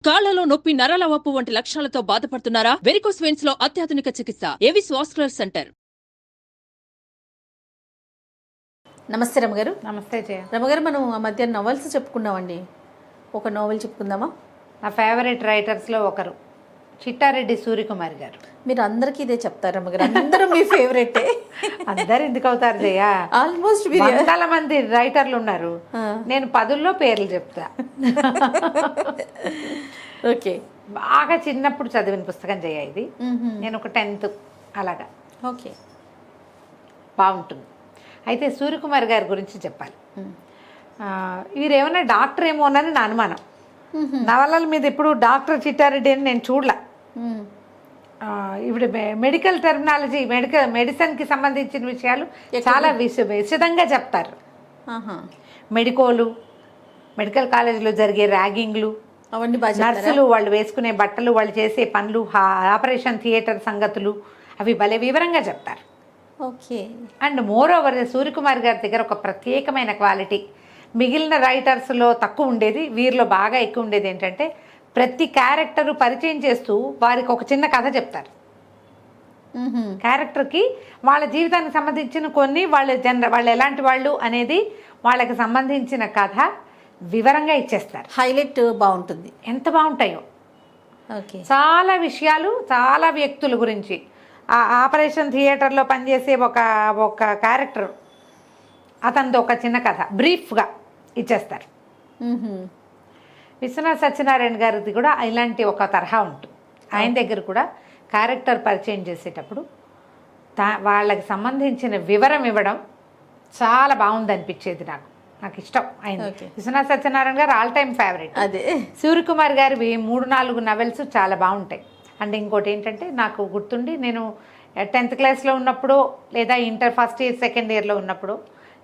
కాళ్లలో నొప్పి, నరాల వాపు వంటి లక్షణాలతో బాధపడుతున్నారా? వెరికోస్ వెయిన్స్ లో అత్యాధునిక చికిత్స ఏవిస్ వాస్కులర్ సెంటర్. నమస్తే రమగారు. నమస్తే జయ. రమగారు, మనం ఆ మధ్య నవల్స్ చెప్పుకున్నామండి. ఒక నోవెల్ చెప్పుకుందామా? నా ఫేవరెట్ రైటర్స్లో ఒకరు చిట్టారెడ్డి సూర్యకుమార్ గారు. మీరు అందరికీ ఇదే చెప్తారు రమగారు, అందరూ మీ ఫేవరెటే. అందరు ఎందుకు అవుతారు జయ? ఆల్మోస్ట్ వందల మంది రైటర్లు ఉన్నారు, నేను 10లో పేర్లు చెప్తా. ఓకే. బాగా చిన్నప్పుడు చదివిన పుస్తకం జయ ఇది. నేను ఒక 10th అలాగా. ఓకే, బాగుంటుంది. అయితే సూర్యకుమార్ గారి గురించి చెప్పాలి. వీరేమన్నా డాక్టర్ ఏమోనని నా అనుమానం. నవలల మీద ఇప్పుడు డాక్టర్ చిట్టారెడ్డి అని నేను చూడలే. ఇప్పుడు మెడికల్ టెర్మినాలజీ, మెడిసిన్కి సంబంధించిన విషయాలు చాలా విశదంగా చెప్తారు. మెడికోలు, మెడికల్ కాలేజీలో జరిగే ర్యాగింగ్లు, అవన్నీ బాగా, నర్సులు వాళ్ళు వేసుకునే బట్టలు, వాళ్ళు చేసే పనులు, ఆపరేషన్ థియేటర్ సంగతులు, అవి భలే వివరంగా చెప్తారు. Okay. And more over Suryakumar గారి దగ్గర ఒక ప్రత్యేకమైన క్వాలిటీ మిగిలిన రైటర్స్లో తక్కువ ఉండేది, వీరిలో బాగా ఎక్కువ ఉండేది ఏంటంటే ప్రతి క్యారెక్టరు పరిచయం చేస్తూ వారికి ఒక చిన్న కథ చెప్తారు. క్యారెక్టర్కి వాళ్ళ జీవితానికి సంబంధించిన కొన్ని, వాళ్ళు ఎలాంటి వాళ్ళు అనేది వాళ్ళకి సంబంధించిన కథ వివరంగా ఇచ్చేస్తారు. హైలైట్ బాగుంటుంది. ఎంత బాగుంటాయో. ఓకే. చాలా విషయాలు, చాలా వ్యక్తుల గురించి. ఆ ఆపరేషన్ థియేటర్లో పనిచేసే ఒక క్యారెక్టర్, అతనిది ఒక చిన్న కథ బ్రీఫ్గా ఇచ్చేస్తారు. విశ్వనాథ్ సత్యనారాయణ గారిది కూడా ఇలాంటి ఒక తరహా ఉంటుంది. ఆయన దగ్గర కూడా క్యారెక్టర్ పరిచయం చేసేటప్పుడు వాళ్ళకి సంబంధించిన వివరం ఇవ్వడం చాలా బాగుంది అనిపించేది నాకు ఇష్టం ఆయన. విశ్వనాథ్ సత్యనారాయణ గారు ఆల్ టైమ్ ఫేవరెట్. అదే సూర్యకుమార్ గారివి 3-4 నవెల్స్ చాలా బాగుంటాయి. అండ్ ఇంకోటి ఏంటంటే నాకు గుర్తుండి, నేను 10th క్లాస్లో ఉన్నప్పుడు లేదా ఇంటర్ ఫస్ట్ ఇయర్ సెకండ్ ఇయర్లో ఉన్నప్పుడు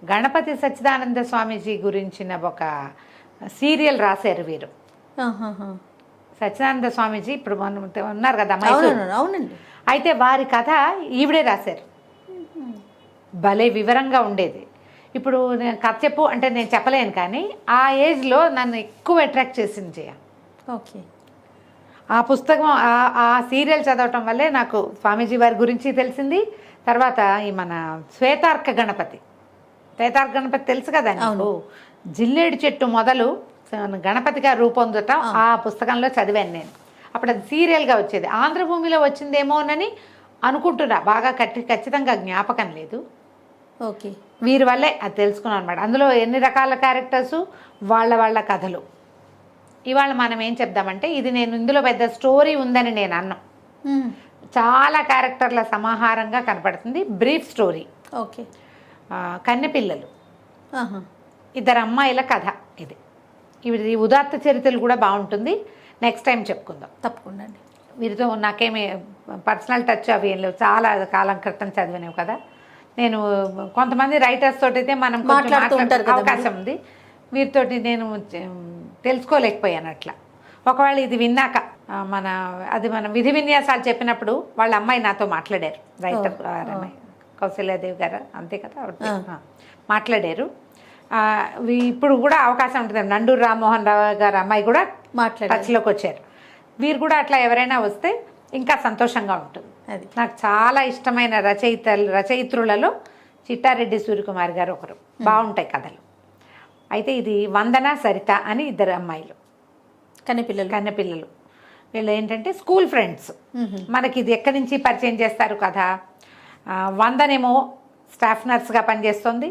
గణపతి సచ్చిదానంద స్వామీజీ గురించిన ఒక సీరియల్ రాశారు వీరు. సచ్చిదానంద స్వామీజీ ఇప్పుడు ఉన్నారు కదా మైసూరు. అవునండి. అయితే వారి కథ ఈవిడే రాశారు. భలే వివరంగా ఉండేది. ఇప్పుడు నేను కథ చెప్పు అంటే నేను చెప్పలేను, కానీ ఆ ఏజ్లో నన్ను ఎక్కువ అట్రాక్ట్ చేసింది జయ. ఓకే. ఆ పుస్తకం, ఆ సీరియల్ చదవటం వల్లే నాకు స్వామీజీ వారి గురించి తెలిసింది. తర్వాత ఈ మన శ్వేతార్క గణపతి తెలుసు కదా నీకు? జిల్లేడు చెట్టు మొదలు గణపతిగా రూపొందటం ఆ పుస్తకంలో చదివాను నేను. అప్పుడు అది సీరియల్గా వచ్చేది. ఆంధ్రభూమిలో వచ్చిందేమోనని అనుకుంటున్నా, బాగా ఖచ్చితంగా జ్ఞాపకం లేదు. ఓకే. వీరి వల్లే అది తెలుసుకున్నాను అనమాట. అందులో ఎన్ని రకాల క్యారెక్టర్సు, వాళ్ళ కథలు. ఇవాళ మనం ఏం చెప్దామంటే, ఇది నేను ఇందులో పెద్ద స్టోరీ ఉందని నేను అన్నాను. చాలా క్యారెక్టర్ల సమాహారంగా కనపడుతుంది. Brief story. ఓకే. కన్నెపిల్లలు, 2 అమ్మాయిల కథ ఇది. ఇది ఉదాత్త చరిత్రలు కూడా బాగుంటుంది. నెక్స్ట్ టైం చెప్పుకుందాం తప్పకుండా అండి. వీరితో నాకేమి పర్సనల్ టచ్ అవి ఏం లేవు, చాలా కాలం క్రితం చదివినవి కదా. నేను కొంతమంది రైటర్స్ తోటి అయితే మనం మాట్లాడుతూ అవకాశం ఉంది, వీరితోటి నేను తెలుసుకోలేకపోయాను అట్లా. ఒకవేళ ఇది విన్నాక మన విధి విన్యాసాలు చెప్పినప్పుడు వాళ్ళ అమ్మాయి నాతో మాట్లాడారు, రైటర్ కౌశల్యాదేవి గారు, అంతే కదా, మాట్లాడారు. ఇప్పుడు కూడా అవకాశం ఉంటుంది. నండూరు రామ్మోహన్ రావు గారు అమ్మాయి కూడా టచ్లోకి వచ్చారు. వీరు కూడా అట్లా ఎవరైనా వస్తే ఇంకా సంతోషంగా ఉంటుంది. అది నాకు చాలా ఇష్టమైన రచయిత్రులలో చిట్టారెడ్డి సూర్యకుమార్ గారు ఒకరు. బాగుంటాయి కథలు. అయితే ఇది వందన, సరిత అని 2 అమ్మాయిలు, కన్నెపిల్లలు. వీళ్ళు ఏంటంటే స్కూల్ ఫ్రెండ్స్. మనకి ఇది ఎక్కడి నుంచి పరిచయం చేస్తారు కథ? వందనేమో స్టాఫ్ నర్స్గా పనిచేస్తుంది,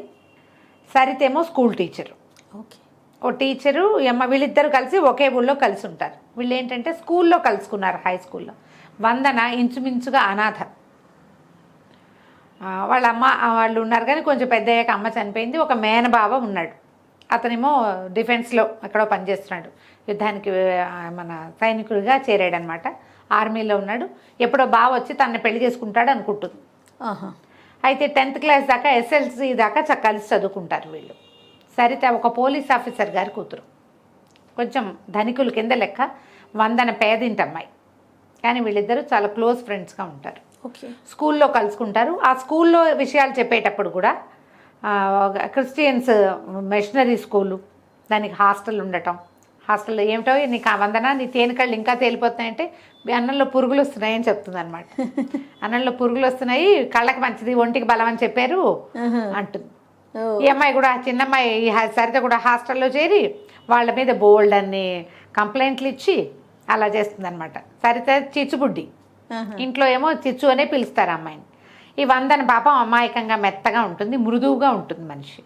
సరితేమో స్కూల్ టీచరు. ఓకే. ఓ టీచరు వీళ్ళిద్దరు కలిసి ఒకే ఊళ్ళో కలిసి ఉంటారు. వీళ్ళు ఏంటంటే స్కూల్లో కలుసుకున్నారు, హై స్కూల్లో. వందన ఇంచుమించుగా అనాథ. వాళ్ళ అమ్మ వాళ్ళు ఉన్నారు, కానీ కొంచెం పెద్ద అయ్యాక అమ్మ చనిపోయింది. ఒక మేనబావ ఉన్నాడు, అతనేమో డిఫెన్స్లో ఎక్కడో పనిచేస్తున్నాడు, యుద్ధానికి మన సైనికుడిగా చేరాడనమాట. ఆర్మీలో ఉన్నాడు. ఎప్పుడో బావ వచ్చి తనని పెళ్లి చేసుకుంటాడు అనుకుంటుంది. అయితే 10th క్లాస్ దాకా, SLC దాకా కలిసి చదువుకుంటారు వీళ్ళు. సరిత ఒక పోలీస్ ఆఫీసర్ గారి కూతురు, కొంచెం ధనికులు కింద లెక్క. వందన పేదింటి అమ్మాయి, కానీ వీళ్ళిద్దరూ చాలా క్లోజ్ ఫ్రెండ్స్గా ఉంటారు. స్కూల్లో కలుసుకుంటారు. ఆ స్కూల్లో విషయాలు చెప్పేటప్పుడు కూడా క్రిస్టియన్స్ మిషనరీ స్కూలు, దానికి హాస్టల్ ఉండటం, హాస్టల్లో. ఏమిటో నీకు ఆ వందన నీ తేనెకళ్ళు ఇంకా తేలిపోతున్నాయంటే అన్నంలో పురుగులు వస్తున్నాయని చెప్తుంది అనమాట. అన్నంలో పురుగులు వస్తున్నాయి, కళ్ళకి మంచిది, ఒంటికి బలం అని చెప్పారు అంటుంది. ఈ అమ్మాయి కూడా, చిన్నమ్మాయి సరిత కూడా హాస్టల్లో చేరి వాళ్ళ మీద బోల్డ్ అన్ని కంప్లైంట్లు ఇచ్చి అలా చేస్తుంది అనమాట. సరిత చిచ్చుబుడ్డి, ఇంట్లో ఏమో చిచ్చు అనే పిలుస్తారు అమ్మాయిని. ఈ వందన పాపం అమాయకంగా మెత్తగా ఉంటుంది, మృదువుగా ఉంటుంది మనిషి.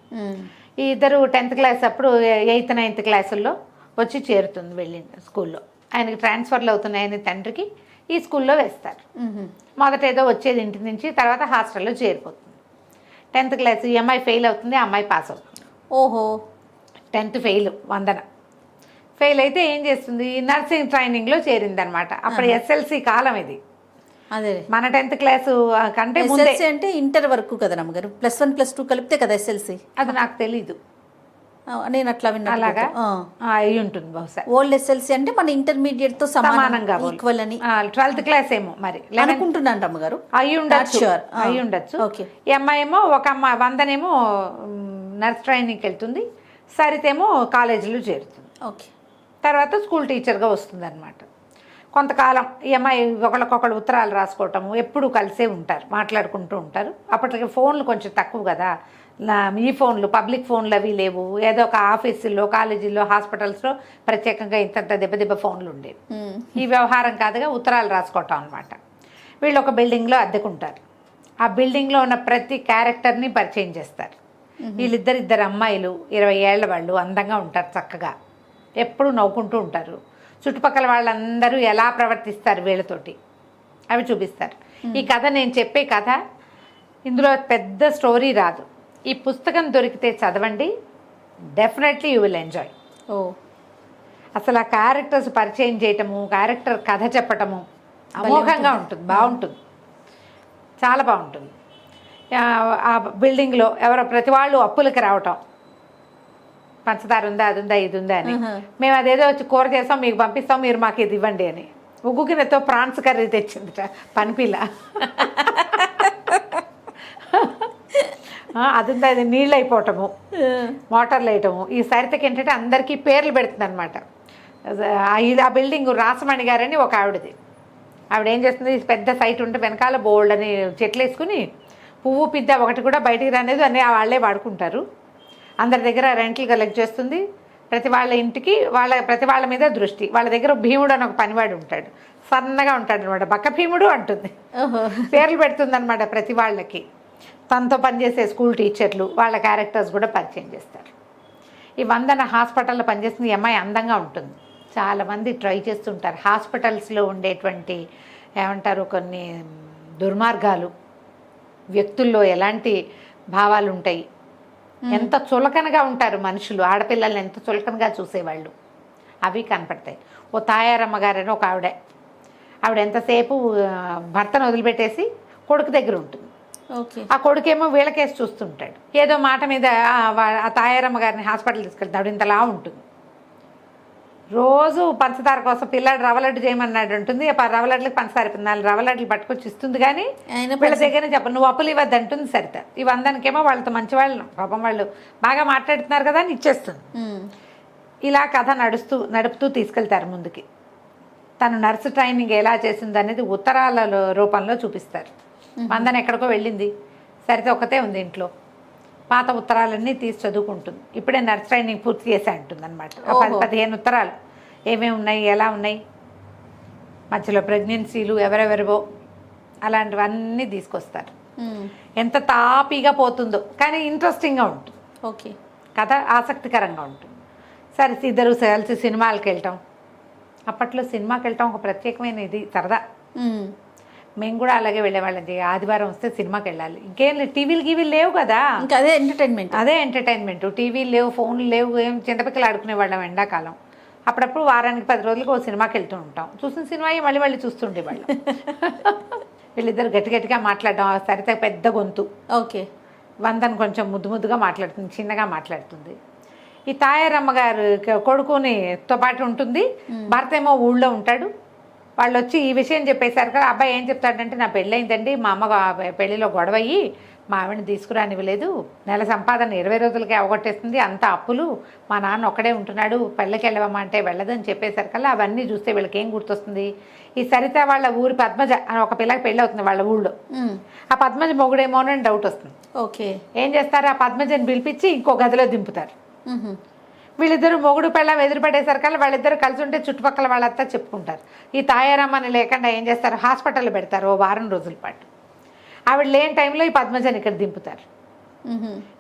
ఈ ఇద్దరు 10th క్లాస్ అప్పుడు 8th 9th క్లాసుల్లో వచ్చి చేరుతుంది వెళ్ళింది స్కూల్లో. ఆయనకి ట్రాన్స్ఫర్లు అవుతున్నాయని తండ్రికి ఈ స్కూల్లో వేస్తారు. మొదట ఏదో వచ్చేది ఇంటి నుంచి, తర్వాత హాస్టల్లో చేరిపోతుంది. 10th క్లాస్ ఈ అమ్మాయి ఫెయిల్ అవుతుంది, ఆ అమ్మాయి పాస్ అవుతుంది. ఓహో, 10th ఫెయిల్ వందన. ఫెయిల్ అయితే ఏం చేస్తుంది, నర్సింగ్ ట్రైనింగ్లో చేరిందనమాట. అప్పుడు SLC కాలం ఇది. అదే మన 10th క్లాసు కంటే ముందే. SLC అంటే ఇంటర్ వరకు కదా రమ్మగారు, +1 +2 కలిపితే కదా SLC. అది నాకు తెలీదు, నేను అట్లా విన్నా. అలాగా అయి ఉంటుంది బహుశా. ఓల్డ్ SLC అంటే మన ఇంటర్మీడియట్ తో సమానంగా ఈక్వల్ అని. 12th క్లాస్ ఏమో మరి అనుకుంటున్నాను రమ్మగారు. అయి ఉండొచ్చు. ఈ అమ్మాయి ఏమో ఒక అమ్మాయి వందనేమో నర్స్ ట్రైనింగ్కి వెళ్తుంది, సరితేమో కాలేజీలో చేరుతుంది. ఓకే. తర్వాత స్కూల్ టీచర్గా వస్తుంది అనమాట. కొంతకాలం ఈ అమ్మాయి ఒకళ్ళకొకళ్ళు ఉత్తరాలు రాసుకోవటము, ఎప్పుడు కలిసే ఉంటారు, మాట్లాడుకుంటూ ఉంటారు. అప్పటికి ఫోన్లు కొంచెం తక్కువ కదా, ఈ ఫోన్లు పబ్లిక్ ఫోన్లు అవి లేవు. ఏదో ఒక ఆఫీసుల్లో, కాలేజీల్లో, హాస్పిటల్స్లో ప్రత్యేకంగా ఇంత దెబ్బ ఫోన్లు ఉండేవి. ఈ వ్యవహారం కాదుగా ఉత్తరాలు రాసుకోవటం అనమాట. వీళ్ళు ఒక బిల్డింగ్లో అద్దెకుంటారు. ఆ బిల్డింగ్లో ఉన్న ప్రతి క్యారెక్టర్ని పరిచయం చేస్తారు. వీళ్ళిద్దరు అమ్మాయిలు 20 ఏళ్ల వాళ్ళు, అందంగా ఉంటారు, చక్కగా ఎప్పుడు నవ్వుకుంటూ ఉంటారు. చుట్టుపక్కల వాళ్ళందరూ ఎలా ప్రవర్తిస్తారు వీళ్ళతోటి అవి చూపిస్తారు. ఈ కథ నేను చెప్పే కథ, ఇందులో పెద్ద స్టోరీ రాదు. ఈ పుస్తకం దొరికితే చదవండి, డెఫినెట్లీ యూ విల్ ఎంజాయ్. ఓ, అసలు ఆ క్యారెక్టర్స్ పరిచయం చేయటము, క్యారెక్టర్ కథ చెప్పటము అమోఘంగా ఉంటుంది, బాగుంటుంది, చాలా బాగుంటుంది. ఆ బిల్డింగ్లో ఎవరో ప్రతి వాళ్ళు అప్పులకి రావటం, పంచదార ఉందా, అది ఉందా, ఇది ఉందా అని. మేము అదేదో వచ్చి కూర చేస్తాం, మీకు పంపిస్తాం, మీరు మాకు ఇది ఇవ్వండి అని. ఉగ్గుకినతో ప్రాన్స్ కర్రీ తెచ్చిందిట పనిపిల్ల. అది ఉందా, అది నీళ్ళు అయిపోవటము, మోటార్లు వేయటము. ఈ సరితకి ఏంటంటే అందరికీ పేర్లు పెడుతుంది అనమాట. ఇది ఆ బిల్డింగ్ రాసమణి గారని ఒక ఆవిడది. ఆవిడ ఏం చేస్తుంది, పెద్ద సైట్ ఉంటే వెనకాల బోల్డ్ అని చెట్లు వేసుకుని పువ్వు పిద్ద ఒకటి కూడా బయటికి రానేది అన్నీ వాళ్ళే వాడుకుంటారు. అందరి దగ్గర రెంట్లు కలెక్ట్ చేస్తుంది. ప్రతి వాళ్ళ ఇంటికి ప్రతి వాళ్ళ మీద దృష్టి. వాళ్ళ దగ్గర భీముడు అని ఒక పనివాడు ఉంటాడు, సన్నగా ఉంటాడు అనమాట, బక్క భీముడు అంటుంది. పేర్లు పెడుతుంది అనమాట ప్రతి వాళ్ళకి. తనతో పనిచేసే స్కూల్ టీచర్లు వాళ్ళ క్యారెక్టర్స్ కూడా పరిచయం చేస్తారు. ఈ వందన హాస్పిటల్లో పనిచేస్తుంది. ఈ అమ్మాయి అందంగా ఉంటుంది. చాలామంది ట్రై చేస్తుంటారు. హాస్పిటల్స్లో ఉండేటువంటి ఏమంటారు, కొన్ని దుర్మార్గాలు, వ్యక్తుల్లో ఎలాంటి భావాలు ఉంటాయి, ఎంత చులకనగా ఉంటారు మనుషులు, ఆడపిల్లల్ని ఎంత చులకనగా చూసేవాళ్ళు, అవి కనపడతాయి. ఓ తాయారమ్మ గారని ఒక ఆవిడ ఎంతసేపు భర్తను వదిలిపెట్టేసి కొడుకు దగ్గర ఉంటుంది. ఆ కొడుకేమో వీళ్ళకేసి చూస్తుంటాడు. ఏదో మాట మీద ఆ తాయారమ్మ గారిని హాస్పిటల్ తీసుకెళ్తాడు. ఆవిడ ఇంతలా ఉంటుంది. రోజు పంచదార కోసం పిల్లాడు రవ్వలడ్డు చేయమన్నాడు ఉంటుంది. రవ్వలడ్లకి పంచదార 4 రవ్వలడ్లు పట్టుకొచ్చి ఇస్తుంది, కానీ వీళ్ళ దగ్గరనే చెప్పను, నువ్వు అప్పులు ఇవ్వద్దు అంటుంది సరిత. ఈ వందనకేమో వాళ్ళతో మంచి వాళ్ళు, పాపం వాళ్ళు బాగా మాట్లాడుతున్నారు కదా అని ఇచ్చేస్తుంది. ఇలా కథ నడుపుతూ తీసుకెళ్తారు ముందుకి. తను నర్సు ట్రైనింగ్ ఎలా చేసింది అనేది ఉత్తరాల రూపంలో చూపిస్తారు. వందన ఎక్కడికో వెళ్ళింది, సరిత ఒక్కతే ఉంది ఇంట్లో. పాత ఉత్తరాలన్నీ తీసి చదువుకుంటుంది. ఇప్పుడే నర్స్ ట్రైనింగ్ పూర్తి చేసే అంటుంది అనమాట. 10-15 ఉత్తరాలు ఏమేమి ఉన్నాయి, ఎలా ఉన్నాయి, మధ్యలో ప్రెగ్నెన్సీలు ఎవరెవరివో అలాంటివన్నీ తీసుకొస్తారు. ఎంత తాపీగా పోతుందో, కానీ ఇంట్రెస్టింగ్గా ఉంటుంది. ఓకే, కథ ఆసక్తికరంగా ఉంటుంది. సరే, ఇద్దరు కలిసి సినిమాలకు వెళ్ళటం. అప్పట్లో సినిమాకి వెళ్ళటం ఒక ప్రత్యేకమైన ఇది, సరదా. మేము కూడా అలాగే వెళ్ళేవాళ్ళం. ఆదివారం వస్తే సినిమాకి వెళ్ళాలి. ఇంకేం లేదు, టీవీలు లేవు కదా, ఇంకా అదే ఎంటర్టైన్మెంట్. టీవీలు లేవు, ఫోన్లు లేవు, ఏం చింతపిక్కలు ఆడుకునేవాళ్ళం ఎండాకాలం. అప్పుడప్పుడు వారానికి 10 రోజులకు ఓ సినిమాకి వెళ్తూ ఉంటాం. చూసిన సినిమా మళ్ళీ చూస్తుండేవాళ్ళం. వీళ్ళిద్దరు గట్టిగా మాట్లాడడం. సరిత పెద్ద గొంతు. ఓకే. వందన కొంచెం ముద్దుగా మాట్లాడుతుంది, చిన్నగా మాట్లాడుతుంది. ఈ తాయారమ్మ గారు కొడుకునితో పాటు ఉంటుంది. భర్త ఏమో ఊళ్ళో ఉంటాడు. వాళ్ళు వచ్చి ఈ విషయం చెప్పేశారు కదా, అబ్బాయి ఏం చెప్తాడంటే నా పెళ్ళయిందండి, మా అమ్మ పెళ్ళిలో గొడవ అయ్యి మా ఆవిడని తీసుకురానివ్వలేదు, నెల సంపాదన 20 రోజులకే అవగొట్టేస్తుంది, అంత అప్పులు, మా నాన్న ఒక్కడే ఉంటున్నాడు, పెళ్ళకి వెళ్ళవమ్మా అంటే వెళ్ళదని చెప్పేశారు కల్లా అవన్నీ చూస్తే వీళ్ళకి ఏం గుర్తొస్తుంది, ఈ సరిత వాళ్ళ ఊరి పద్మజ అని ఒక పిల్లకి పెళ్ళి అవుతుంది వాళ్ళ ఊళ్ళో, ఆ పద్మజ మొగుడేమోనని డౌట్ వస్తుంది. ఓకే. ఏం చేస్తారు, ఆ పద్మజని పిలిపించి ఇంకో గదిలో దింపుతారు. వీళ్ళిద్దరు మొగుడు పెళ్ళం ఎదురుపడేసరికల్లా వాళ్ళిద్దరు కలిసి ఉంటే చుట్టుపక్కల వాళ్ళంతా చెప్పుకుంటారు. ఈ తాయారమ్మని లేకుండా ఏం చేస్తారు, హాస్పిటల్లో పెడతారు ఓ వారం రోజుల పాటు. ఆవిడ లేని టైంలో ఈ పద్మజని ఇక్కడ దింపుతారు.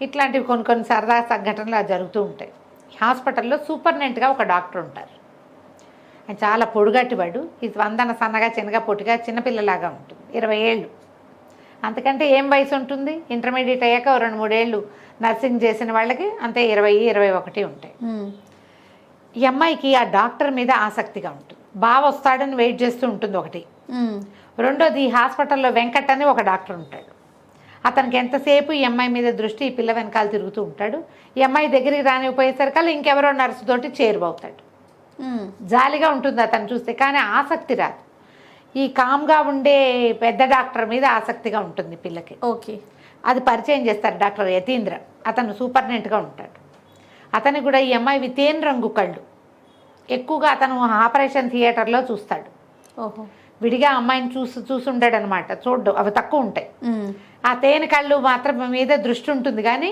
ఇట్లాంటివి కొన్ని కొన్ని సరదా సంఘటనలు జరుగుతూ ఉంటాయి. హాస్పిటల్లో సూపర్నెంట్గా ఒక డాక్టర్ ఉంటారు. ఆయన చాలా పొడుగట్టివాడు, ఇది వందన సన్నగా చిన్నగా పొట్టిగా చిన్నపిల్లలాగా ఉంటుంది, 20 ఏళ్ళు. అంతకంటే ఏం వయసు ఉంటుంది, ఇంటర్మీడియట్ అయ్యాక 2-3 ఏళ్ళు నర్సింగ్ చేసిన వాళ్ళకి అంతే 20-21 ఉంటాయి. ఈ అమ్మాయికి ఆ డాక్టర్ మీద ఆసక్తిగా ఉంటుంది, బాగా వస్తాడని వెయిట్ చేస్తూ ఉంటుంది ఒకటి. రెండోది, ఈ హాస్పిటల్లో వెంకట్ అని ఒక డాక్టర్ ఉంటాడు, అతనికి ఎంతసేపు ఈ అమ్మాయి మీద దృష్టి, ఈ పిల్ల వెనకాల తిరుగుతూ ఉంటాడు. ఈ అమ్మాయి దగ్గరికి రానిపోయేసరికల్లా ఇంకెవరో నర్సు తోటి చేరువవుతాడు. జాలిగా ఉంటుంది అతను చూస్తే, కానీ ఆసక్తి రాదు. ఈ కామ్గా ఉండే పెద్ద డాక్టర్ మీద ఆసక్తిగా ఉంటుంది పిల్లకి. ఓకే. అది పరిచయం చేస్తారు డాక్టర్ యతీంద్ర, అతను సూపర్నెంట్గా ఉంటాడు. అతనికి కూడా ఈ అమ్మాయి తేనె రంగు కళ్ళు, ఎక్కువగా అతను ఆపరేషన్ థియేటర్లో చూస్తాడు. ఓహో. విడిగా అమ్మాయిని చూసుంటాడు అనమాట, చూడ్డం అవి తక్కువ ఉంటాయి. ఆ తేనె కళ్ళు మాత్రం మీద దృష్టి ఉంటుంది, కానీ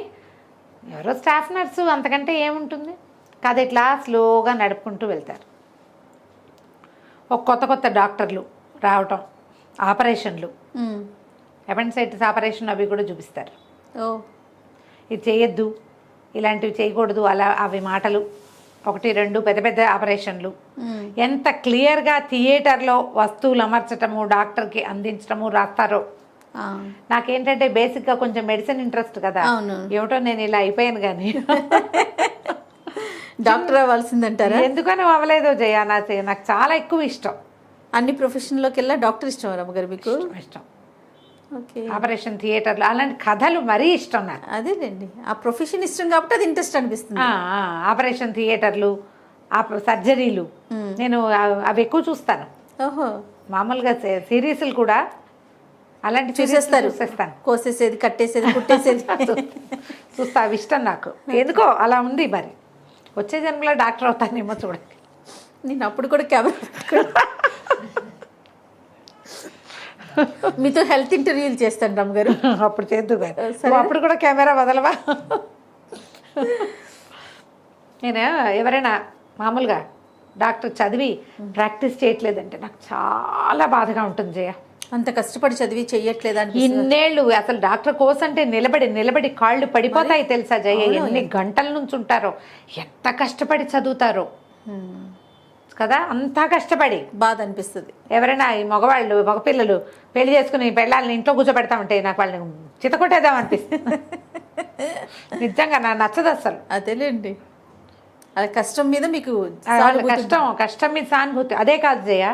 ఎవరో స్టాఫ్ నర్సు, అంతకంటే ఏముంటుంది. కథ ఇట్లా స్లోగా నడుపుకుంటూ వెళ్తారు. ఒక కొత్త డాక్టర్లు రావటం, ఆపరేషన్లు, అపెండిసైటిస్ ఆపరేషన్ అవి కూడా చూపిస్తారు. ఇది చేయొద్దు, ఇలాంటివి చేయకూడదు, అలా అవి మాటలు 1-2 పెద్ద ఆపరేషన్లు. ఎంత క్లియర్గా థియేటర్లో వస్తువులు అమర్చటము, డాక్టర్కి అందించటము రాస్తారో. నాకేంటంటే బేసిక్గా కొంచెం మెడిసిన్ ఇంట్రెస్ట్ కదా, ఏమిటో నేను ఇలా అయిపోయాను. కానీ డాక్టర్ అవ్వాల్సిందంటారా? ఎందుకని అవ్వలేదో జయ, నాకు చాలా ఎక్కువ ఇష్టం. అన్ని ప్రొఫెషన్లోకి వెళ్ళా డాక్టర్ ఇష్టం రమ్మగారు మీకు? ఇష్టం. ఓకే. ఆపరేషన్ థియేటర్లో అలాంటి కథలు మరీ ఇష్టం నాకు. అదేలేండి, ఆ ప్రొఫెషన్ ఇష్టం కాబట్టి అది ఇంట్రెస్ట్ అనిపిస్తుంది. ఆపరేషన్ థియేటర్లు, సర్జరీలు నేను అవి ఎక్కువ చూస్తాను. ఓహో. మామూలుగా సిరీస్లు కూడా అలాంటి చూసేస్తాను, కోసేసేది, కట్టేసేది, కుట్టేసేది చూస్తా. అవి ఇష్టం నాకు, ఎందుకో అలా ఉంది. మరి వచ్చే జన్మలో డాక్టర్ అవుతానేమో చూడండి. నేను అప్పుడు కూడా కెమెరా మీతో హెల్త్ ఇంటర్వ్యూలు చేస్తాను రమ్మగారు. అప్పుడు చేద్దు కానీ అప్పుడు కూడా కెమెరా వదలవా? నేను ఎవరైనా మామూలుగా డాక్టర్ చదివి ప్రాక్టీస్ చేయట్లేదంటే నాకు చాలా బాధగా ఉంటుంది జయ. అంత కష్టపడి చదివి చెయ్యట్లేదా? ఇన్నేళ్ళు అసలు డాక్టర్ కోర్స్ అంటే నిలబడి కాళ్ళు పడిపోతాయి తెలుసా జయ. ఎన్ని గంటల నుంచి ఉంటారో, ఎంత కష్టపడి చదువుతారో కదా, అంతా కష్టపడి. బాధ అనిపిస్తుంది. ఎవరైనా ఈ మగపిల్లలు పెళ్లి చేసుకుని పెళ్ళాలని ఇంట్లో కూర్చోబెడతామంటే నాకు వాళ్ళని చితకొట్టేద్దాం అనిపిస్తుంది. నిజంగా నాకు నచ్చదు అసలు. అదేలేండి, అది కష్టం మీద మీకు కష్టం మీద సానుభూతి. అదే కాదు జయ,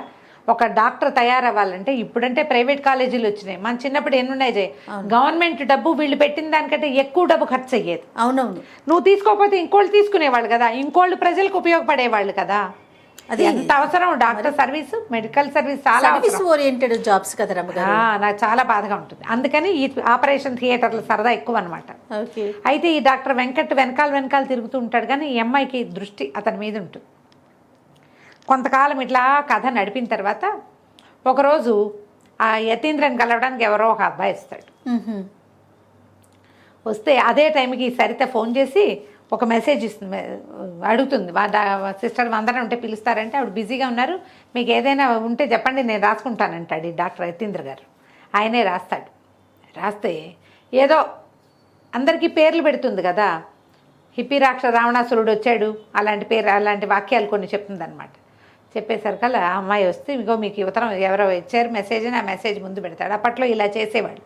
ఒక డాక్టర్ తయారవ్వాలంటే ఇప్పుడంటే ప్రైవేట్ కాలేజీలు వచ్చినాయి, మన చిన్నప్పుడు ఎన్ని ఉన్నాయి జయ. గవర్నమెంట్ డబ్బు వీళ్ళు పెట్టిన దానికంటే ఎక్కువ డబ్బు ఖర్చు అయ్యేది. అవునవును. నువ్వు తీసుకోకపోతే ఇంకోళ్ళు తీసుకునేవాళ్ళు కదా, ఇంకోళ్ళు ప్రజలకు ఉపయోగపడేవాళ్ళు కదా. అది ఎంత అవసరం డాక్టర్ సర్వీస్, మెడికల్ సర్వీస్ చాలా ఓరియంటెడ్ జాబ్స్ కదా రమ్మగారు. నాకు చాలా బాధగా ఉంటుంది. అందుకని ఈ ఆపరేషన్ థియేటర్ల సరదా ఎక్కువ అనమాట. అయితే ఈ డాక్టర్ వెంకట్ వెనకాల తిరుగుతూ ఉంటాడు, కానీ ఈ అమ్మాయికి దృష్టి అతని మీద ఉంటుంది. కొంతకాలం ఇట్లా కథ నడిపిన తర్వాత ఒకరోజు ఆ యతీంద్రని కలవడానికి ఎవరో ఒక అబ్బాయి వస్తాడు. వస్తే అదే టైంకి సరిత ఫోన్ చేసి ఒక మెసేజ్ ఇస్తుంది, అడుగుతుంది. సిస్టర్ అందరం ఉంటే పిలుస్తారంటే ఆవిడ బిజీగా ఉన్నారు, మీకు ఏదైనా ఉంటే చెప్పండి నేను రాసుకుంటానంటాడు ఈ డాక్టర్ యతీంద్ర గారు. ఆయనే రాస్తాడు. రాస్తే ఏదో అందరికీ పేర్లు పెడుతుంది కదా, హిప్పీ రావణాసురుడు వచ్చాడు అలాంటి వాక్యాలు కొన్ని చెప్తుంది అనమాట. చెప్పేసరికల్లా ఆ అమ్మాయి వస్తే ఇగో మీకు ఉత్తరం ఎవరో ఇచ్చారు మెసేజ్ అని ఆ మెసేజ్ ముందు పెడతాడు. అప్పట్లో ఇలా చేసేవాళ్ళు,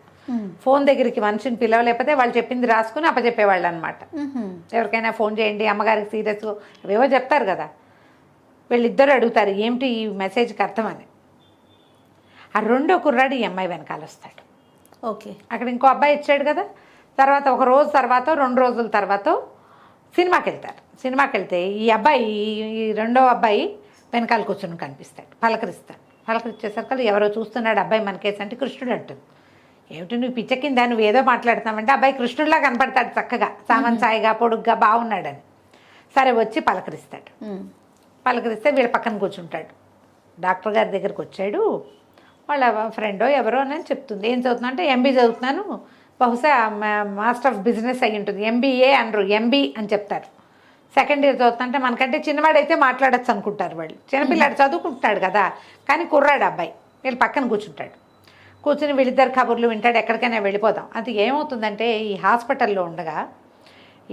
ఫోన్ దగ్గరికి మనిషిని పిలవలేకపోతే వాళ్ళు చెప్పింది రాసుకుని అప్పచెప్పేవాళ్ళు అనమాట. ఎవరికైనా ఫోన్ చేయండి, అమ్మగారికి సీరియస్గా అవేవో చెప్తారు కదా. వీళ్ళిద్దరు అడుగుతారు ఏమిటి ఈ మెసేజ్కి అర్థం అని. ఆ రెండో కుర్రాడు ఈ అమ్మాయి వెనకాల వస్తాడు. ఓకే. అక్కడ ఇంకో అబ్బాయి ఇచ్చాడు కదా. తర్వాత ఒక రోజు తర్వాత 2 రోజుల తర్వాత సినిమాకి వెళ్తారు. సినిమాకి వెళ్తే ఈ రెండో అబ్బాయి వెనకాల కూర్చొని కనిపిస్తాడు, పలకరిస్తాడు. పలకరించేసరికి ఎవరో చూస్తున్నాడు అబ్బాయి మనకేసి అంటే కృష్ణుడు అంటుంది. ఏమిటి నువ్వు పిచ్చకిందా, నువ్వు ఏదో మాట్లాడుతున్నావంటే అబ్బాయి కృష్ణుడిలా కనపడతాడు చక్కగా, సామన్ సాయిగా పొడుగ్గా బాగున్నాడని. సరే వచ్చి పలకరిస్తాడు. పలకరిస్తే వీళ్ళ పక్కన కూర్చుంటాడు. డాక్టర్ గారి దగ్గరికి వచ్చాడు, వాళ్ళ ఫ్రెండో ఎవరో అని చెప్తుంది. ఏం చదువుతున్నా అంటే ఎంబీ చదువుతున్నాను, బహుశా మాస్టర్ ఆఫ్ బిజినెస్ అయ్యి ఉంటుంది, ఎంబీఏ అనరు ఎంబీ అని చెప్తారు. సెకండ్ ఇయర్ చదువుతుంటే మనకంటే చిన్నవాడైతే మాట్లాడచ్చు అనుకుంటారు వాళ్ళు, చిన్నపిల్లాడు చదువుకుంటాడు కదా. కానీ కుర్రాడు అబ్బాయి వీళ్ళు పక్కన కూర్చుంటాడు. కూర్చుని వీళ్ళిద్దరు కబుర్లు వింటాడు, ఎక్కడికైనా వెళ్ళిపోదాం. అది ఏమవుతుందంటే ఈ హాస్పిటల్లో ఉండగా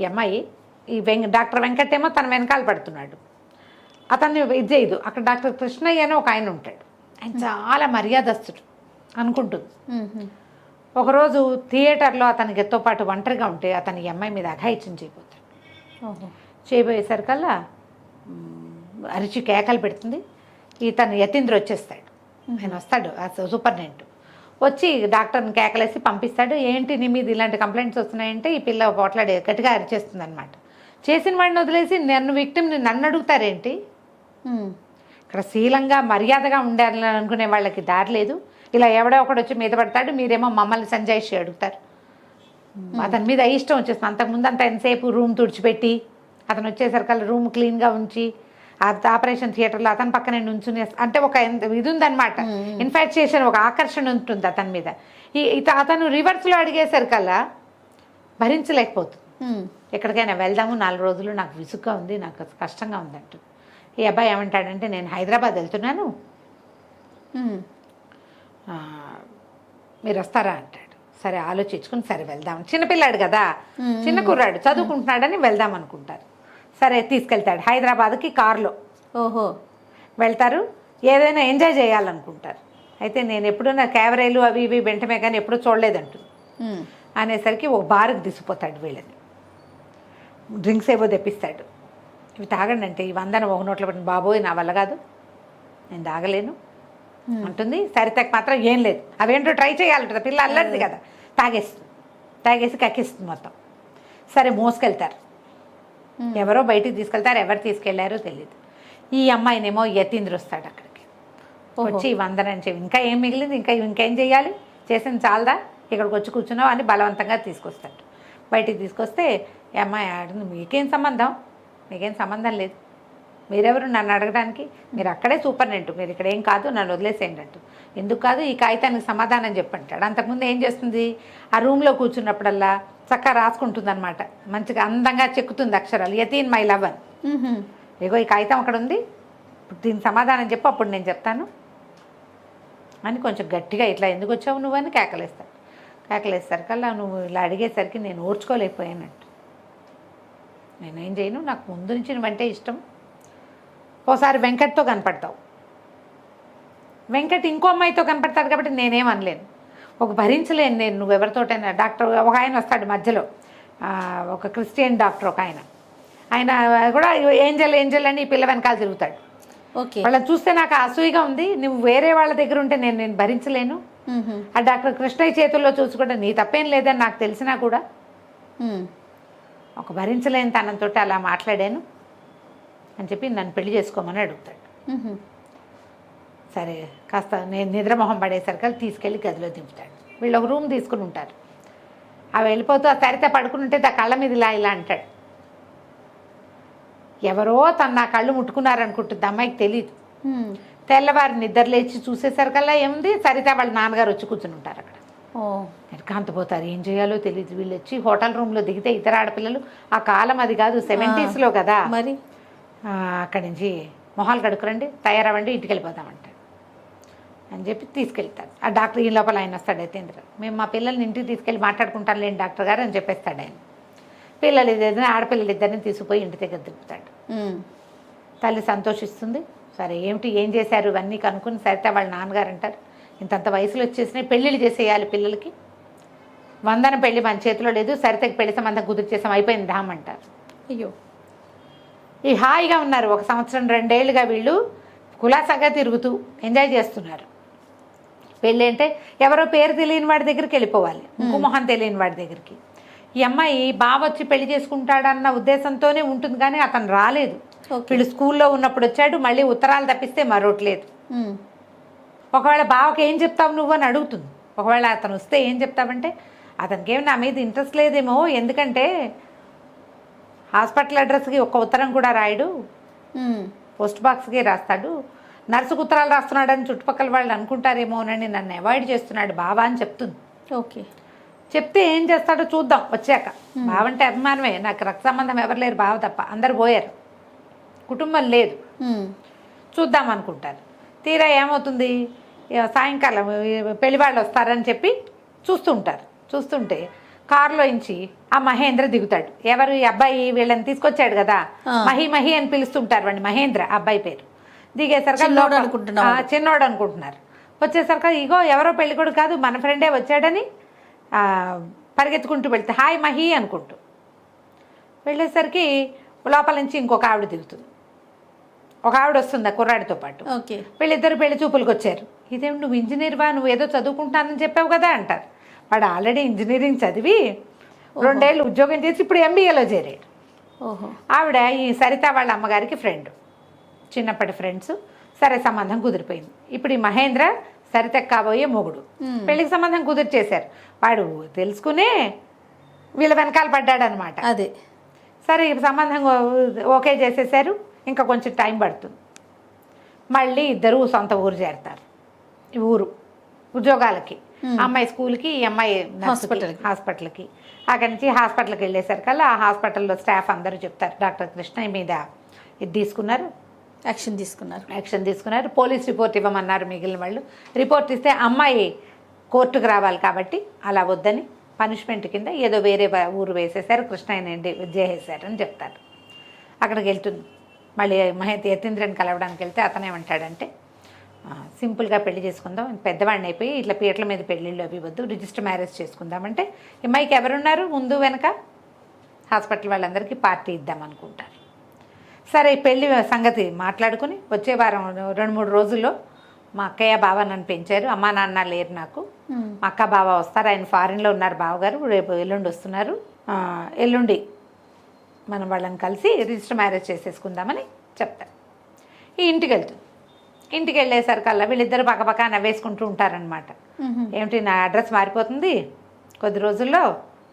ఈ అమ్మాయి ఈ డాక్టర్ వెంకట్ ఏమో తన వెనకాల పడుతున్నాడు, అతన్ని ఇది చేయదు. అక్కడ డాక్టర్ కృష్ణయ్య అని ఒక ఆయన ఉంటాడు, ఆయన చాలా మర్యాదస్తుడు అనుకుంటుంది. ఒకరోజు థియేటర్లో అతనికి ఎత్తో పాటు ఒంటరిగా ఉంటే అతని ఈ అమ్మాయి మీద అఘాయిత్యం చేయబోతాడు. చేయబోయేసరికల్లా అరిచి కేకలు పెడుతుంది. ఇతను యతీంద్ర వచ్చేస్తాడు, ఆయన వస్తాడు ఆ సూపర్నెంట్ వచ్చి డాక్టర్ని కేకలేసి పంపిస్తాడు. ఏంటి నీ మీద ఇలాంటి కంప్లైంట్స్ వస్తున్నాయంటే ఈ పిల్ల పోట్లాడే గట్టిగా అరిచేస్తుంది అనమాట. చేసిన వాడిని వదిలేసి నన్ను విక్టిమ్ని నన్ను అడుగుతారేంటి? ఇక్కడ శీలంగా మర్యాదగా ఉండాలని అనుకునే వాళ్ళకి దారి లేదు. ఇలా ఎవడో ఒకడు వచ్చి మీద పడతాడు, మీరేమో మమ్మల్ని సంజాయిషి అడుగుతారు. అతని మీద ఇష్టం వచ్చేస్తుంది. అంతకుముందు అంతా ఎంతసేపు రూమ్ తుడిచిపెట్టి అతను వచ్చేసరికల్లా రూమ్ క్లీన్గా ఉంచి ఆపరేషన్ థియేటర్లో అతని పక్కనే నుంచునే అంటే ఒక ఇది ఉందన్నమాట, ఇన్ఫాక్చుయేషన్, ఒక ఆకర్షణ ఉంటుంది అతని మీద. అతను రివర్స్లో అడిగేసరికల్లా భరించలేకపోతుంది. ఎక్కడికైనా వెళ్దాము 4 రోజులు, నాకు విసుగ్గా ఉంది, నాకు కష్టంగా ఉందంటూ. ఈ అబ్బాయి ఏమంటాడంటే నేను హైదరాబాద్ వెళ్తున్నాను, మీరు వస్తారా అంటాడు. సరే ఆలోచించుకుని సరే వెళ్దాం, చిన్నపిల్లాడు కదా, చిన్న కుర్రాడు చదువుకుంటున్నాడని వెళ్దాం అనుకుంటారు. సరే తీసుకెళ్తాడు హైదరాబాద్కి కారులో. ఓహో, వెళ్తారు, ఏదైనా ఎంజాయ్ చేయాలనుకుంటారు. అయితే నేను ఎప్పుడూ నా క్యావరేలు అవి ఇవి వెంటనే కానీ ఎప్పుడూ చూడలేదంటూ అనేసరికి ఒక బార్కి తీసుకుపోతాడు వీళ్ళని. డ్రింక్స్ ఏవో తెప్పిస్తాడు. ఇవి తాగండి అంటే ఈ 100 ఒక నోట్లో పెట్టిన, బాబోయ్ నా వల్ల కాదు, నేను తాగలేను అంటుంది. సరితకు మాత్రం ఏం లేదు, అవేంటో ట్రై చేయాలంటుంది, పిల్ల అల్లరిది కదా. తాగేసి కక్కిస్తుంది మొత్తం. సరే మోసుకెళ్తారు, ఎవరో బయటికి తీసుకెళ్తారు, ఎవరు తీసుకెళ్లారో తెలియదు. ఈ అమ్మాయినేమో యతీంద్ర వస్తాడు అక్కడికి. వచ్చి 100 అని చెప్పి ఇంకా ఏం మిగిలింది, ఇంకేం చేయాలి, చేసింది చాలదా, ఇక్కడికి వచ్చి కూర్చున్నావు అని బలవంతంగా తీసుకొస్తాడు. బయటికి తీసుకొస్తే ఈ అమ్మాయి ఆడుంది, మీకేం సంబంధం లేదు, మీరెవరు నన్ను అడగడానికి, మీరు అక్కడే సూపర్నెంట్, మీరు ఇక్కడ ఏం కాదు, నన్ను వదిలేసేయండి అంటూ. ఎందుకు కాదు, ఈ కాగితానికి సమాధానం చెప్పంటాడు. అంతకుముందు ఏం చేస్తుంది, ఆ రూమ్లో కూర్చున్నప్పుడల్లా చక్కగా రాసుకుంటుంది అనమాట, మంచిగా అందంగా చెక్కుతుంది అక్షరాలు, యతీన్ మై లవ్ అని. ఇగో ఈ కాగితం అక్కడ ఉంది, దీనికి సమాధానం చెప్పు, అప్పుడు నేను చెప్తాను అని కొంచెం గట్టిగా ఇట్లా ఎందుకు వచ్చావు నువ్వు అని కేకలేసరికల్లా నువ్వు ఇలా అడిగేసరికి నేను ఓర్చుకోలేకపోయానంట. నేనేం చేయను, నాకు ముందు నుంచి నువ్వంటే ఇష్టం. ఓసారి వెంకట్తో కనపడతావు, వెంకట్ ఇంకో అమ్మాయితో కనపడతాడు కాబట్టి నేనేమనలేను, ఒక భరించలేను నేను నువ్వెవరితోటైనా. డాక్టర్ ఒక ఆయన వస్తాడు మధ్యలో, ఒక క్రిస్టియన్ డాక్టర్ ఒక ఆయన కూడా ఏంజల్ అని ఈ పిల్ల వెనకాల తిరుగుతాడు. ఓకే, వాళ్ళని చూస్తే నాకు అసూయగా ఉంది, నువ్వు వేరే వాళ్ళ దగ్గర ఉంటే నేను భరించలేను. ఆ డాక్టర్ కృష్ణయ్య చేతుల్లో చూసి కూడా నీ తప్పేం లేదని నాకు తెలిసినా కూడా ఒక భరించలేని తనంతో అలా మాట్లాడాను అని చెప్పి నన్ను పెళ్లి చేసుకోమని అడుగుతాడు. సరే కాస్త నేను నిద్రమొహం పడేసరికి తీసుకెళ్ళి గదిలో దింపుతాడు. వీళ్ళు ఒక రూమ్ తీసుకుని ఉంటారు. అవి వెళ్ళిపోతూ ఆ సరిత పడుకుని ఉంటే ఆ కళ్ళ మీద ఇలా అంటాడు. ఎవరో నా కళ్ళు ముట్టుకున్నారనుకుంటుంది, అమ్మాయికి తెలియదు. తెల్లవారి నిద్ర లేచి చూసేసరికల్లా ఏముంది, సరిత వాళ్ళ నాన్నగారు వచ్చి కూర్చుని ఉంటారు అక్కడ. ఎడకాంతపోతారు, ఏం చేయాలో తెలియదు. వీళ్ళు వచ్చి హోటల్ రూమ్లో దిగితే ఇద్దరు ఆడపిల్లలు, ఆ కాలం అది కాదు 70s కదా మరి, అక్కడి నుంచి మొహాలు కడుకురండి, తయారవ్వండి, ఇంటికి వెళ్ళిపోతామంట అని చెప్పి తీసుకెళ్తారు. ఆ డాక్టర్ ఈ లోపల ఆయన వస్తాడు యతీంద్ర, మేము మా పిల్లల్ని ఇంటికి తీసుకెళ్ళి మాట్లాడుకుంటాను లేండి డాక్టర్ గారు అని చెప్పేస్తాడు ఆయన. పిల్లలు ఇద్దరిని ఆడపిల్లలు ఇద్దరిని తీసుకుపోయి ఇంటి దగ్గర దిగుతాడు. తల్లి సంతోషిస్తుంది. సరే ఏం చేశారు ఇవన్నీ కనుక్కుని సరితే వాళ్ళ నాన్నగారు అంటారు, ఇంతంత వయసులో వచ్చేసినాయి, పెళ్ళిళ్ళు చేసేయాలి పిల్లలకి, 100 పెళ్ళి మన చేతిలో లేదు, సరితకి పెళ్లి సంబంధం కుదురు చేసాం, అయిపోయింది ధామ్ అంటారు. అయ్యో, ఈ హాయిగా ఉన్నారు 1 సంవత్సరం 2 ఏళ్ళుగా వీళ్ళు కులాసాగా తిరుగుతూ ఎంజాయ్ చేస్తున్నారు. పెళ్ళి అంటే ఎవరో పేరు తెలియని వాడి దగ్గరికి వెళ్ళిపోవాలి, ఇంకో మొహం తెలియని వాడి దగ్గరికి. ఈ అమ్మాయి బావ వచ్చి పెళ్లి చేసుకుంటాడన్న ఉద్దేశంతోనే ఉంటుంది, కానీ అతను రాలేదు. వీళ్ళు స్కూల్లో ఉన్నప్పుడు వచ్చాడు, మళ్ళీ ఉత్తరాలు తప్పిస్తే మరొకట్లేదు. ఒకవేళ బావకి ఏం చెప్తావు నువ్వు అని అడుగుతుంది. ఒకవేళ అతను వస్తే ఏం చెప్తావంటే అతనికి ఏమి నా మీద ఇంట్రెస్ట్ లేదేమో, ఎందుకంటే హాస్పిటల్ అడ్రస్కి ఒక ఉత్తరం కూడా రాయడు, పోస్ట్ బాక్స్కి రాస్తాడు, నర్సుకు ఉత్తరాలు రాస్తున్నాడని చుట్టుపక్కల వాళ్ళు అనుకుంటారేమోనని నన్ను అవాయిడ్ చేస్తున్నాడు బావా అని చెప్తుంది. ఓకే, చెప్తే ఏం చేస్తాడో చూద్దాం వచ్చాక. బావ అంటే అభిమానమే, నాకు రక్త సంబంధం ఎవరు లేరు, బావ తప్ప, అందరు పోయారు, కుటుంబం లేదు, చూద్దాం అనుకుంటారు. తీరా ఏమవుతుంది, సాయంకాలం పెళ్లి వాళ్ళు వస్తారని చెప్పి చూస్తుంటే కారులో ఇంచి ఆ మహేంద్ర దిగుతాడు. ఎవరు ఈ అబ్బాయి, వీళ్ళని తీసుకొచ్చాడు కదా, మహి అని పిలుస్తుంటారు వాడిని, మహేంద్ర అబ్బాయి పేరు. దిగేసరికి చిన్నోడు అనుకుంటున్నారు. వచ్చేసరికి ఇగో ఎవరో పెళ్ళికొడు కాదు మన ఫ్రెండే వచ్చాడని పరిగెత్తుకుంటూ వెళ్తే హాయ్ మహి అనుకుంటూ వెళ్ళేసరికి లోపల నుంచి ఇంకొక ఆవిడ దిగుతుంది. ఒక ఆవిడ వస్తుంది ఆ కుర్రాడితో పాటు. వీళ్ళిద్దరు పెళ్లి చూపులకు వచ్చారు. ఇదేమి నువ్వు ఇంజనీర్వా, నువ్వు ఏదో చదువుకుంటానని చెప్పావు కదా అంటారు. వాడు ఆల్రెడీ ఇంజనీరింగ్ చదివి 2 ఏళ్ళు ఉద్యోగం చేసి ఇప్పుడు ఎంబీఏలో చేరాడు. ఆవిడ ఈ సరిత వాళ్ళ అమ్మగారికి ఫ్రెండ్, చిన్నప్పటి ఫ్రెండ్స్. సరే సంబంధం కుదిరిపోయింది. ఇప్పుడు ఈ మహేంద్ర సరితకు కాబోయే మొగుడు, పెళ్లికి సంబంధం కుదిర్చేశారు. వాడు తెలుసుకునే వీళ్ళ వెనకాల పడ్డాడు అనమాట. అదే సరే సంబంధం ఓకే చేసేసారు. ఇంకా కొంచెం టైం పడుతుంది. మళ్ళీ ఇద్దరు సొంత ఊరు చేరతారు. ఈ ఊరు ఉద్యోగాలకి, అమ్మాయి స్కూల్కి, ఈ అమ్మాయి హాస్పిటల్కి. అక్కడి నుంచి హాస్పిటల్కి వెళ్ళేసరికల్లా ఆ హాస్పిటల్లో స్టాఫ్ అందరూ చెప్తారు డాక్టర్ కృష్ణ మీద ఇది తీసుకున్నారు, యాక్షన్ తీసుకున్నారు, పోలీస్ రిపోర్ట్ ఇవ్వమన్నారు మిగిలిన వాళ్ళు. రిపోర్ట్ ఇస్తే అమ్మాయి కోర్టుకు రావాలి కాబట్టి అలా వద్దని పనిష్మెంట్ కింద ఏదో వేరే ఊరు వేసేసారు, కృష్ణయ్యని చేసేసారని చెప్తారు. అక్కడికి వెళ్తుంది. మళ్ళీ యతీంద్రని కలవడానికి వెళ్తే అతనేమంటాడంటే సింపుల్గా పెళ్లి చేసుకుందాం, పెద్దవాడిని అయిపోయి ఇట్లా పీటల మీద పెళ్ళిళ్ళు అవి వద్దు, రిజిస్టర్ మ్యారేజ్ చేసుకుందామంటే అమ్మాయికి ఎవరున్నారు ముందు వెనక, హాస్పిటల్ వాళ్ళందరికీ పార్టీ ఇద్దాం అనుకుంటారు. సరే పెళ్లి సంగతి మాట్లాడుకుని వచ్చే వారం 2-3 రోజుల్లో మా అక్కయ్య బావ నన్ను పెంచారు, అమ్మా నాన్న లేరు నాకు, మా అక్క బావ వస్తారు, ఆయన ఫారిన్లో ఉన్నారు బావగారు, రేపు ఎల్లుండి వస్తున్నారు, ఎల్లుండి మనం వాళ్ళని కలిసి రిజిస్టర్ మ్యారేజ్ చేసేసుకుందామని చెప్తారు. ఈ ఇంటికి వెళ్తుంది. ఇంటికి వెళ్ళేసరికల్లా వీళ్ళిద్దరు పక్కపక్క నవ్వేసుకుంటూ ఉంటారనమాట. ఏమిటి నా అడ్రస్ మారిపోతుంది, కొద్ది రోజుల్లో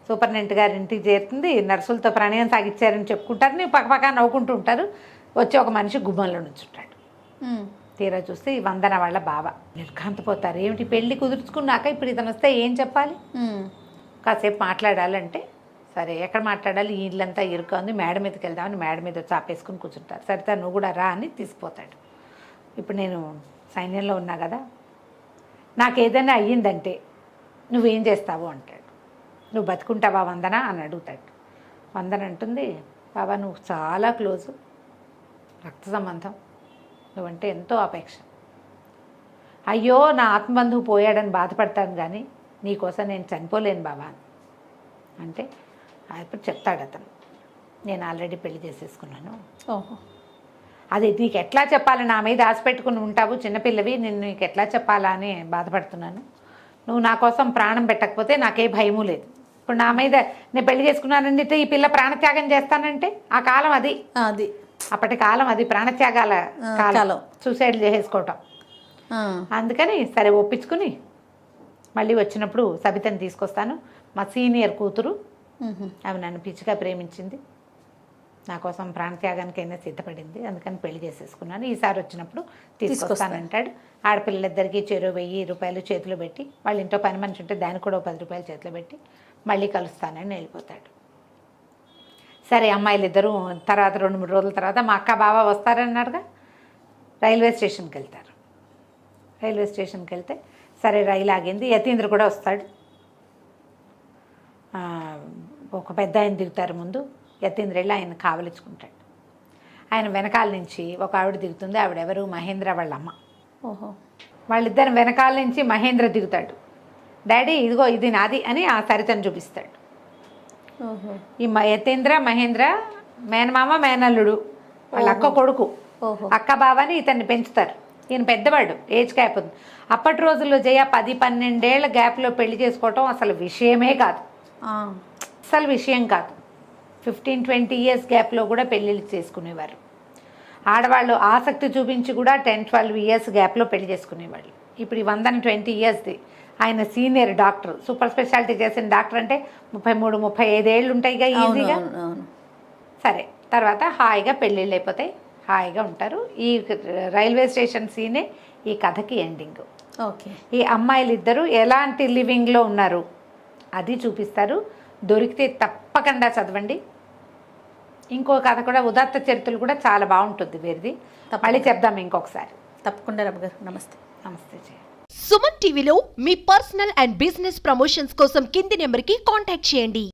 సూపరింటెండెంట్ గారి ఇంటికి చేరుతుంది, నర్సులతో ప్రణయం సాగిచ్చారని చెప్పుకుంటారు, నీ పక్కపక్క నవ్వుకుంటూ ఉంటారు. వచ్చి ఒక మనిషి గుమ్మంలో నుంచుంటాడు. తీరా చూస్తే ఈ వందన వాళ్ళ బావ. నిర్ఘాంతపోతారు. ఏమిటి పెళ్ళి కుదుర్చుకున్నాక ఇప్పుడు ఇతను వస్తే ఏం చెప్పాలి, కాసేపు మాట్లాడాలంటే సరే ఎక్కడ మాట్లాడాలి, ఈ ఇల్లంతా ఇరుక ఉంది, మేడ మీదకి వెళ్దామని మేడ మీద చాపేసుకుని కూర్చుంటారు. సరితా నువ్వు కూడా రా అని తీసుకుపోతాడు. ఇప్పుడు నేను సైన్యంలో ఉన్నా కదా, నాకు ఏదైనా అయ్యిందంటే నువ్వేం చేస్తావు అంటాడు. నువ్వు బతుకుంటావా వందన అని అడుగుతాడు. వందన అంటుంది, బాబా నువ్వు చాలా క్లోజు, రక్త సంబంధం, నువ్వంటే ఎంతో అపేక్ష, అయ్యో నా ఆత్మబంధువు పోయాడని బాధపడతాను కానీ నీకోసం నేను చనిపోలేను బాబా అంటే ఇప్పుడు చెప్తాడు అతను, నేను ఆల్రెడీ పెళ్లి చేసేసుకున్నాను. అది నీకు ఎట్లా చెప్పాలి, నా మీద ఆశ పెట్టుకుని ఉంటావు, చిన్నపిల్లవి, నేను నీకు ఎట్లా చెప్పాలా అని బాధపడుతున్నాను. నువ్వు నా కోసం ప్రాణం పెట్టకపోతే నాకే భయము లేదు. ఇప్పుడు నా మీద నేను పెళ్లి చేసుకున్నానంటే ఈ పిల్ల ప్రాణత్యాగం చేస్తానంటే ఆ కాలం అది అప్పటి కాలం అది, ప్రాణత్యాగాల కాలం, సూసైడ్ చేసేసుకోవటం. అందుకని సరే ఒప్పించుకుని మళ్ళీ వచ్చినప్పుడు సబితని తీసుకొస్తాను, మా సీనియర్ కూతురు, ఆమె నన్ను పిచ్చిగా ప్రేమించింది, నా కోసం ప్రాణత్యాగానికైనా సిద్ధపడింది, అందుకని పెళ్లి చేసేసుకున్నాను, ఈసారి వచ్చినప్పుడు తీసుకొస్తానంటాడు. ఆడపిల్లలిద్దరికీ చెరో 1000 రూపాయలు చేతిలో పెట్టి, వాళ్ళ ఇంట్లో పని మనిషి ఉంటే దానికి కూడా 10 రూపాయలు చేతిలో పెట్టి మళ్ళీ కలుస్తానని వెళ్ళిపోతాడు. సరే అమ్మాయిలు ఇద్దరు తర్వాత 2-3 రోజుల తర్వాత మా అక్క బావ వస్తారన్నారుగా, రైల్వే స్టేషన్కి వెళ్తారు. రైల్వే స్టేషన్కి వెళ్తే సరే రైలు ఆగింది, యతీంద్ర కూడా వస్తాడు. ఒక పెద్ద ఆయన దిగుతారు ముందు, యతీంద్ర వెళ్ళి ఆయన కావలించుకుంటాడు. ఆయన వెనకాల నుంచి ఒక ఆవిడ దిగుతుంది, ఆవిడెవరు, మహేంద్ర వాళ్ళ అమ్మ. వాళ్ళిద్దరు వెనకాల నుంచి మహేంద్ర దిగుతాడు. డాడీ ఇదిగో ఇది నాది అని ఆ సరితను చూపిస్తాడు. ఈ యతీంద్ర మహేంద్ర మేనమామ మేనల్లుడు, వాళ్ళ అక్క కొడుకు, అక్క బావని ఇతన్ని పెంచుతారు. ఈయన పెద్దవాడు, ఏజ్ గ్యాప్ ఉంది. అప్పటి రోజుల్లో 10-12 ఏళ్ల గ్యాప్లో పెళ్లి చేసుకోవటం అసలు విషయమే కాదు, అసలు విషయం కాదు. 15-20 ఇయర్స్ గ్యాప్లో కూడా పెళ్ళిళ్ళు చేసుకునేవారు. ఆడవాళ్ళు ఆసక్తి చూపించి కూడా 10-12 ఇయర్స్ గ్యాప్లో పెళ్లి చేసుకునేవాళ్ళు. ఇప్పుడు ఈ 120 ఇయర్స్ది. ఆయన సీనియర్ డాక్టర్, సూపర్ స్పెషాలిటీ చేసిన డాక్టర్ అంటే 33-35 ఏళ్ళు ఉంటాయిగా ఈజీగా. సరే, తర్వాత హాయిగా పెళ్ళిళ్ళు అయిపోతాయి, హాయిగా ఉంటారు. ఈ రైల్వే స్టేషన్ సీనే ఈ కథకి ఎండింగ్. ఓకే. ఈ అమ్మాయిలు ఇద్దరు ఎలాంటి లివింగ్లో ఉన్నారు అది చూపిస్తారు. దొరికితే తప్పకుండా చదవండి. ఇంకో కథ కూడా, ఉదాత్త చరిత్రలు కూడా చాలా బాగుంటుంది వీరిది. మళ్ళీ చెప్దాం ఇంకొకసారి. తప్పకుండా రమ్య గారు. నమస్తే. నమస్తే జయ. సుమన్ టీవీలో మీ పర్సనల్ అండ్ బిజినెస్ ప్రమోషన్స్ కోసం కింది నెంబర్కి కాంటాక్ట్ చేయండి.